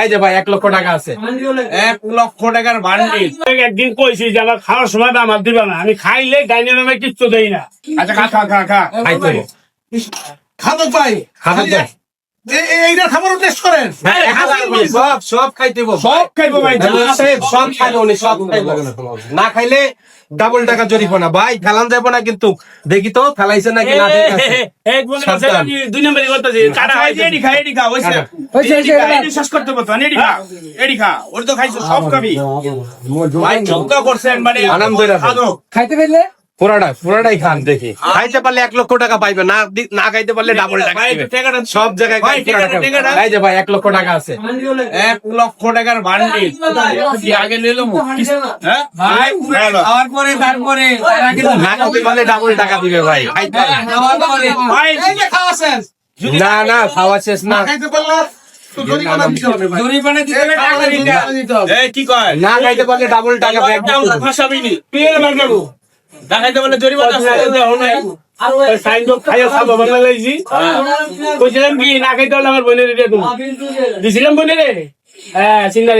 এই যে ভাই 1 লক্ষ টাকা আছে। 1 লক্ষ টাকার বান্ডিল। একদিন কইছি যে আমার খাওয়ার সময় আমার দিবা না, আমি খাইলে ডাইনে নামে কিচ্ছু দেই না। আচ্ছা খা খাইতে খাদক ভাই খাদক ভাই এইটা খাবার টেস্ট করেন। সব খাইতে সব খাইবো ভাই। সব খাইবো উনি, সব খাইবো। না খাইলে ডাবল টাকা জরিমানা ভাই। ফেলান যাবো না কিন্তু। দেখি তো ফেলাইছে নাকি না। এক বলে আছে আমি 2 নম্বরই করতেছি। কাটা হইছে এডি খা হইছে এডি শেষ করতে বলতো এডি খা ওর তো খাইছো সব খাবি ভাই। চমকা করছেন মানে আনন্দ খাদক খাইতে পারলে পুরাটাই খান দেখি। খাইতে পারলে 1 লক্ষ টাকা পাইবে, না খাইতে পারলে ডাবল টাকা পাইবে। সব জায়গায় এই যে ভাই 1 লক্ষ টাকা আছে। 1 লক্ষ টাকার বান্ডিল আগে নিল হ্যাঁ ভাই খাওয়ার পরে তারপরে না খাইতে পারলে ডাবল টাকা দিবে ভাই। খাইতে খাওয়ার পরে ভাই এই যে খাওয়া শেষ না খাওয়া শেষ না। খাইতে পারলে তো জরিমানা দিতে হবে ভাই। জরিমানা দিতে হবে, টাকা দিতে হবে। এই কি কয় না খাইতে পারলে ডাবল টাকা ব্যাক ফাঁসাবি নি পেয়ে মারবো দেখাইতে বলে জরিমানা সাইন তো খাইয়া খাবো বাংলা লাইছি। কইছিলাম কি না খাইতে হলে আমার বোনের দিয়ে তুমি দিছিলাম বোনের। হ্যাঁ চিন্তা